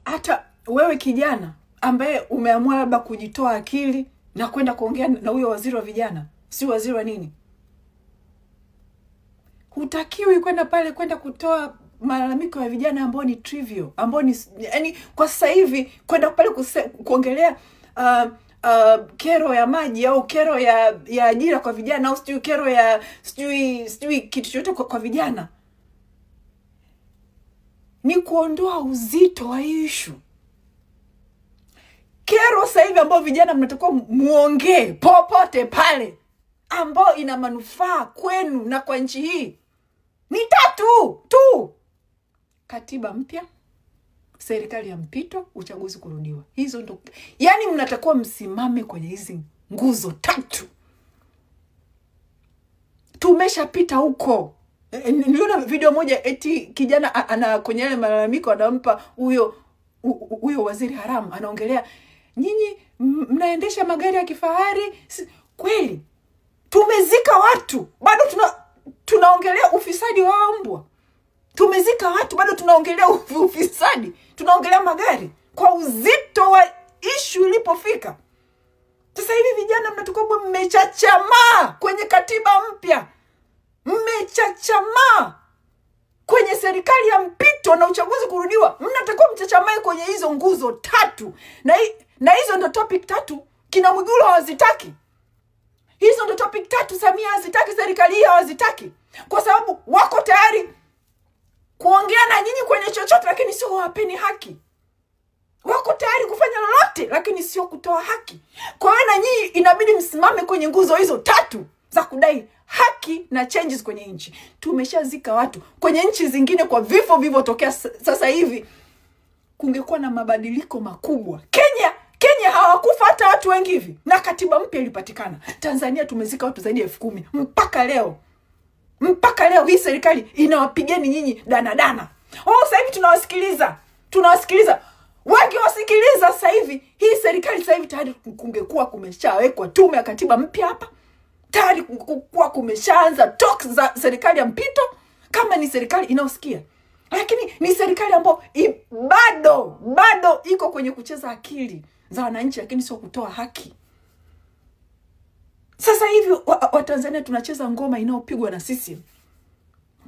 hata wewe kijana ambaye umeamua labda kujitoa akili na kwenda kuongea na huyo waziri wa vijana, si waziri wa nini, hutakiwi kwenda pale kwenda kutoa malalamiko ya vijana ambao ni trivial, ambao ni yani kwa sasa hivi kwenda pale kuongelea kero ya maji au kero ya ajira kwa vijana au sijui kero ya sijui kitu chochote kwa vijana, ni kuondoa uzito wa issue. Kero sasa hivi ambao vijana mnatakiwa muongee popote pale ambao ina manufaa kwenu na kwa nchi hii ni 3 tu: katiba mpya, serikali ya mpito, uchaguzi kurudiwa. Hizo ndo yani mnatakiwa msimame kwenye hizi nguzo 3. Tumeshapita huko. Niliona video moja eti kijana ana kwenye ile malalamiko anampa huyo waziri haramu, anaongelea nyinyi mnaendesha magari ya kifahari. Kweli tumezika watu, bado tunaongelea ufisadi wa mbwa. Tumezika watu, bado tunaongelea ufisadi, tunaongelea magari kwa uzito wa issue ilipofika. Sasa hivi vijana mnatakiwa mmechachamaa kwenye katiba mpya, mmechachamaa kwenye serikali ya mpito na uchaguzi kurudiwa. Mnatakiwa mchachamae kwenye hizo nguzo 3, na hizo ndo topic 3 kina Mwigulu hawazitaki. Hizo ndo topic 3 Samia hazitaki, serikali hii hawazitaki, kwa sababu wako tayari kuongea na nyinyi kwenye chochote, lakini sio wapeni haki. Wako tayari kufanya lolote, lakini sio kutoa haki. Kwa hiyo na nyinyi inabidi msimame kwenye nguzo hizo 3 za kudai haki na changes kwenye nchi. Tumeshazika watu kwenye nchi zingine kwa vifo vilivyotokea sasa hivi. Kungekuwa na mabadiliko makubwa. Kenya hawakufa hata watu wengi hivi na katiba mpya ilipatikana. Tanzania tumezika watu zaidi ya 10,000 mpaka leo. Mpaka leo hii serikali inawapigeni nyinyi dana. Sasa hivi tunawasikiliza. Wengi wasikiliza sasa hivi. Hii serikali sasa hivi tayari kungekuwa kumeshawekwa tume ya katiba mpya hapa. Tayari kungekuwa kumeshaanza talks za serikali ya mpito kama ni serikali inaosikia. Lakini ni serikali ambayo bado iko kwenye kucheza akili za wananchi, lakini sio kutoa haki. Sasa hivi Watanzania tunacheza ngoma inaopigwa na sisi.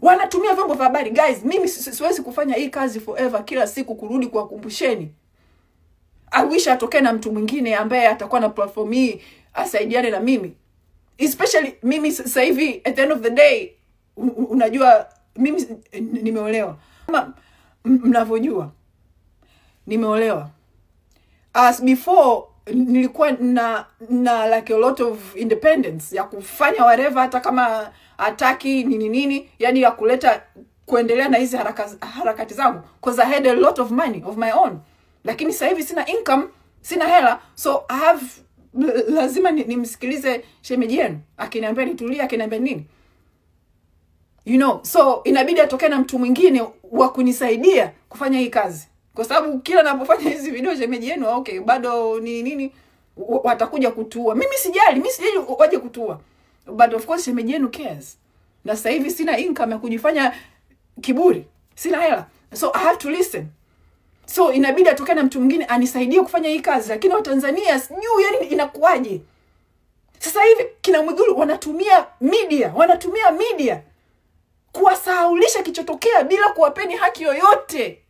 Wanatumia vyombo vya habari. Guys, mimi siwezi kufanya hii kazi forever, kila siku kurudi kuwakumbusheni. I wish atokee na mtu mwingine ambaye atakuwa na platform hii asaidiane na mimi. Especially mimi sasa hivi at the end of the day, unajua mimi nimeolewa. Kama mnavyojua nimeolewa. As before nilikuwa na like a lot of independence ya kufanya whatever, hata kama ataki nini, yani ya kuendelea na hizi harakati zangu, because I had a lot of money of my own. Lakini sasa hivi sina income, sina hela, so I have lazima nimsikilize shemeji yenu akiniambia nitulie, akiniambia nini, so inabidi atokee na mtu mwingine wa kunisaidia kufanya hii kazi. Kwa sababu kila ninapofanya hizi video shemeji yenu okay bado nini watakuja kutua. Mimi sijali waje kutua, but of course shemeji yenu cares. Na sasa hivi sina income ya kujifanya kiburi, sina hela, so I have to listen. So inabidi atokee na mtu mwingine anisaidie kufanya hii kazi. Lakini Watanzania sijui yani inakuaje sasa hivi kina Mwigulu wanatumia media kuwasahaulisha kichotokea bila kuwapeni haki yoyote.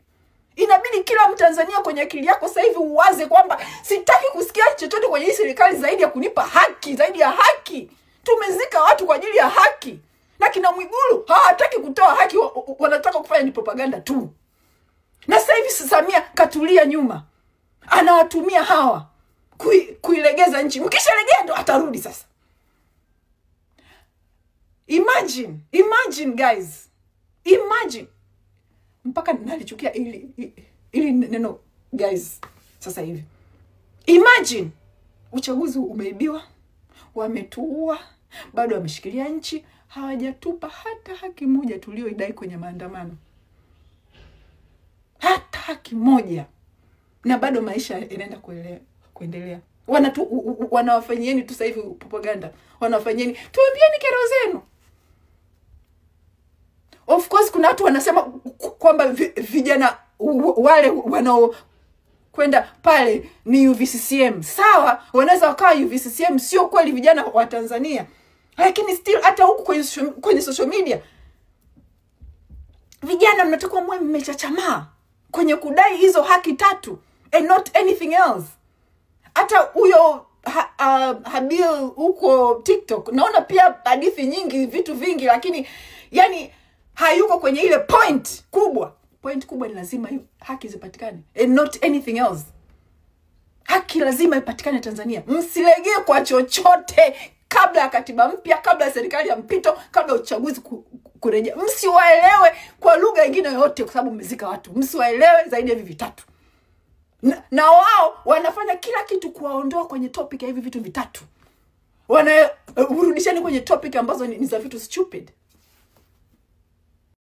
Inabidi kila Mtanzania kwenye akili yako sasa hivi uwaze kwamba sitaki kusikia chochote kwenye hii serikali zaidi ya kunipa haki, zaidi ya haki. Tumezika watu kwa ajili ya haki. Na kina Mwigulu hawataki kutoa haki, wanataka kufanya ni propaganda tu. Na sasa hivi Samia katulia nyuma, anawatumia hawa kuilegeza nchi. Mkishalegea ndo atarudi sasa. Imagine guys, imagine. Mpaka nalichukia ili neno guys sasa hivi. Imagine uchaguzi umeibiwa, wametuua, bado wameshikilia nchi, hawajatupa hata haki moja tulioidai kwenye maandamano. Hata haki moja. Na bado maisha yanaenda kuendelea. Wanawafanyieni tu sasa hivi propaganda. Wanawafanyieni, tuambieni kero zenu. Of course kuna watu wanasema kwamba vijana wale kwenda pale ni UVCCM. Sawa, wanaweza wakawa UVCCM, sio kweli vijana wa Tanzania. Lakini still hata huku kwenye social media vijana mnatakuwa mwe mmechachamaa kwenye kudai hizo haki tatu and not anything else. Hata huyo Habil huko TikTok naona pia hadithi nyingi, vitu vingi, lakini yani hayuko kwenye ile point kubwa. Point kubwa ni lazima haki zipatikane and not anything else. Haki lazima ipatikane Tanzania. Msilegee kwa chochote kabla ya katiba mpya, kabla ya serikali ya mpito, kabla ya uchaguzi kurejea. Msiwaelewe kwa lugha nyingine yote kwa sababu mmezika watu. Msiwaelewe zaidi ya hivi vitatu. Na wao wanafanya kila kitu kuwaondoa kwenye topic ya hivi vitu vitatu. Urudisheni kwenye topic ambazo ni za vitu stupid.